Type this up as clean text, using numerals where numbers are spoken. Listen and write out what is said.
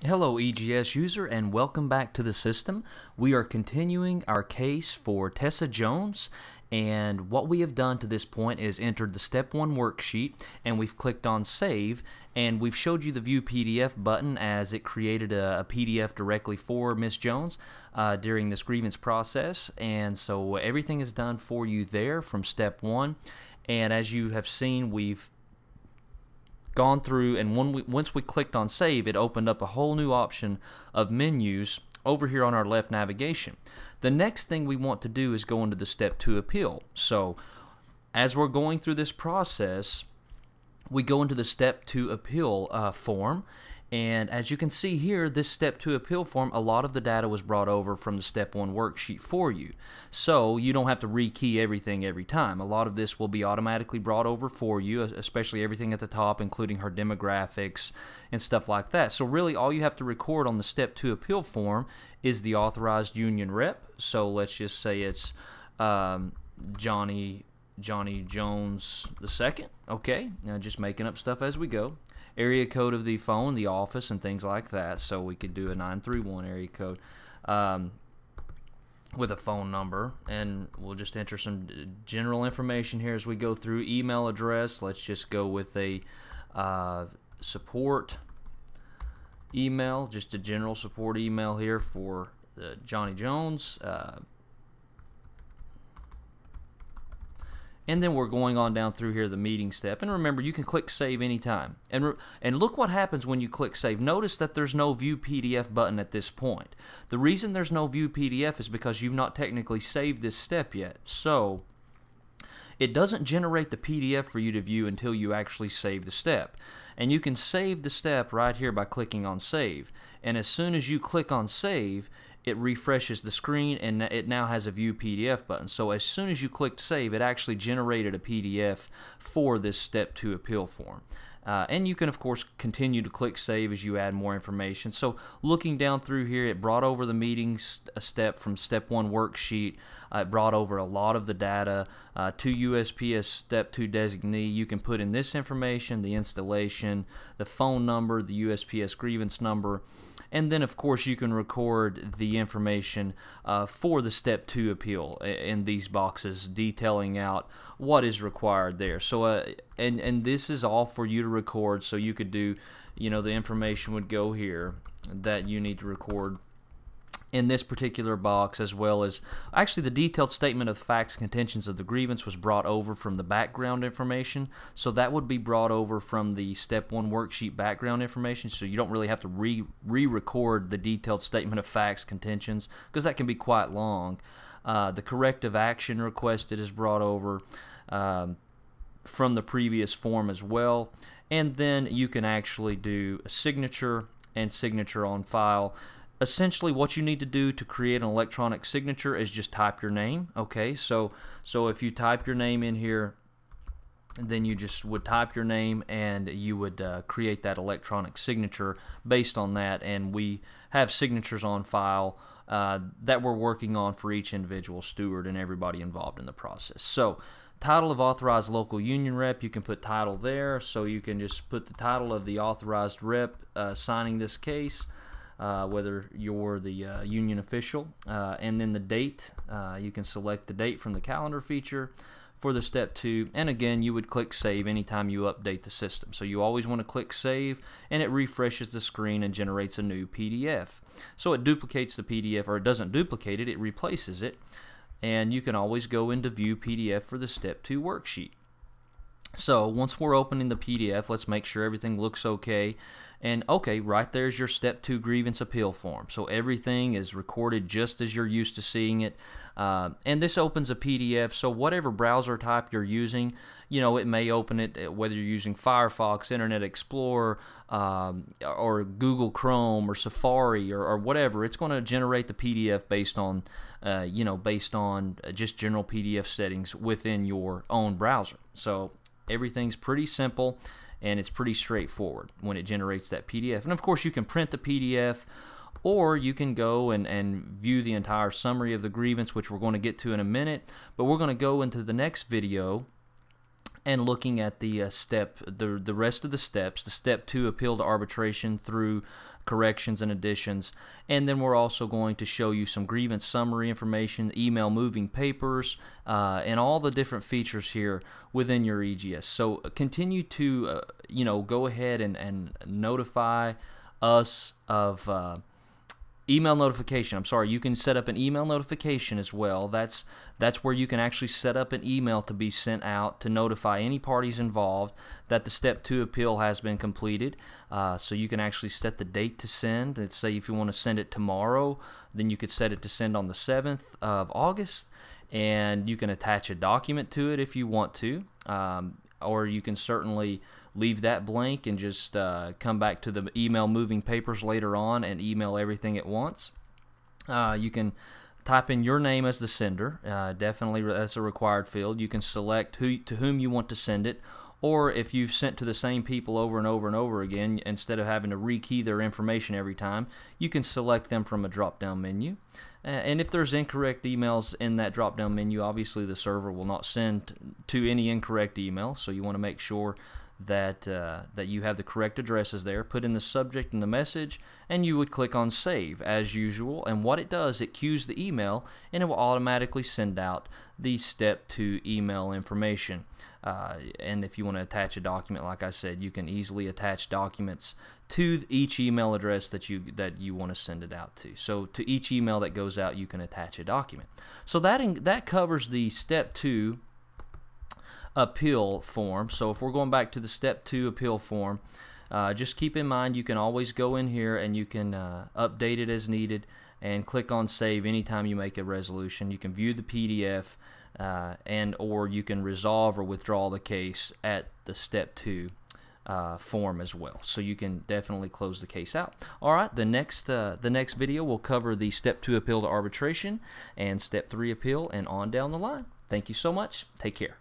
Hello EGS user and welcome back to the system. We are continuing our case for Tessa Jones, and what we have done to this point is entered the step 1 worksheet and we've clicked on save, and we've showed you the view PDF button as it created a PDF directly for Miss Jones during this grievance process, and so everything is done for you there from step 1. And as you have seen, we've gone through, and once we clicked on save, it opened up a whole new option of menus over here on our left navigation. The next thing we want to do is go into the step 2 appeal. So as we're going through this process, we go into the step 2 appeal form, and as you can see here, this step 2 appeal form, a lot of the data was brought over from the step 1 worksheet for you, so you don't have to rekey everything every time. A lot of this will be automatically brought over for you, especially everything at the top, including her demographics and stuff like that. So really all you have to record on the step 2 appeal form is the authorized union rep. So let's just say it's Johnny Jones II. Okay, now just making up stuff as we go. Area code of the phone, the office, and things like that. So we could do a 931 area code with a phone number, and we'll just enter some general information here as we go through. Email address, let's just go with a support email, just a general support email here for Johnny Jones. And then we're going on down through here the meeting step, and remember, you can click save anytime, and look what happens when you click save. Notice that there's no view PDF button at this point. The reason there's no view PDF is because you've not technically saved this step yet, so it doesn't generate the PDF for you to view until you actually save the step. And you can save the step right here by clicking on save, and as soon as you click on save, it refreshes the screen and it now has a view PDF button. So as soon as you clicked save, it actually generated a PDF for this step 2 appeal form. And you can of course continue to click save as you add more information. So looking down through here, it brought over the meetings step from step 1 worksheet. It brought over a lot of the data to USPS step 2 designee. You can put in this information, the installation, the phone number, the USPS grievance number, and then of course you can record the information for the step 2 appeal in these boxes, detailing out what is required there. So and this is all for you to record, so you could do, you know, the information would go here that you need to record in this particular box, as well as actually the detailed statement of facts contentions of the grievance was brought over from the background information, so that would be brought over from the step 1 worksheet background information, so you don't really have to re-record the detailed statement of facts contentions because that can be quite long. The corrective action requested is brought over from the previous form as well, and then you can actually do a signature and signature on file. Essentially what you need to do to create an electronic signature is just type your name. Okay, so if you type your name in here, then you just would type your name and you would create that electronic signature based on that, and we have signatures on file that we're working on for each individual steward and everybody involved in the process. So title of authorized local union rep, you can put title there, so you can just put the title of the authorized rep signing this case, whether you're the union official, and then the date, you can select the date from the calendar feature for the step 2, and again you would click save anytime you update the system. So you always want to click save, and it refreshes the screen and generates a new PDF. So it duplicates the PDF, or it doesn't duplicate it, it replaces it, and you can always go into view PDF for the step 2 worksheet. So once we're opening the PDF, let's make sure everything looks okay. And okay, right there's your step 2 grievance appeal form. So everything is recorded just as you're used to seeing it. And this opens a PDF, so whatever browser type you're using, you know, it may open it, whether you're using Firefox, Internet Explorer, or Google Chrome or Safari or whatever. It's going to generate the PDF based on, you know, based on just general PDF settings within your own browser. So everything's pretty simple and it's pretty straightforward when it generates that PDF. And of course you can print the PDF, or you can go and view the entire summary of the grievance, which we're going to get to in a minute, but we're going to go into the next video and looking at the the rest of the steps, the step 2 appeal to arbitration through corrections and additions, and then we're also going to show you some grievance summary information, email moving papers, and all the different features here within your EGS. So continue to go ahead and notify us of email notification. I'm sorry, you can set up an email notification as well. That's where you can actually set up an email to be sent out to notify any parties involved that the step 2 appeal has been completed. So you can actually set the date to send. Let's say if you want to send it tomorrow, then you could set it to send on the 7th of August, and you can attach a document to it if you want to, or you can certainly leave that blank and just come back to the email moving papers later on and email everything at once. You can type in your name as the sender. Definitely that's a required field. You can select to whom you want to send it, or if you've sent to the same people over and over and over again, instead of having to rekey their information every time, you can select them from a drop-down menu. And if there's incorrect emails in that drop-down menu, obviously the server will not send to any incorrect email, so you want to make sure that that you have the correct addresses there. Put in the subject and the message, and you would click on save as usual, and what it does, it queues the email and it will automatically send out the step 2 email information. And if you want to attach a document, like I said, you can easily attach documents to each email address that you want to send it out to. So to each email that goes out, you can attach a document. So that covers the step 2 appeal form. So if we're going back to the step 2 appeal form, just keep in mind you can always go in here and you can update it as needed and click on save anytime you make a resolution. You can view the PDF and or you can resolve or withdraw the case at the step 2 form as well. So you can definitely close the case out. Alright, the next video will cover the step 2 appeal to arbitration and step 3 appeal and on down the line. Thank you so much. Take care.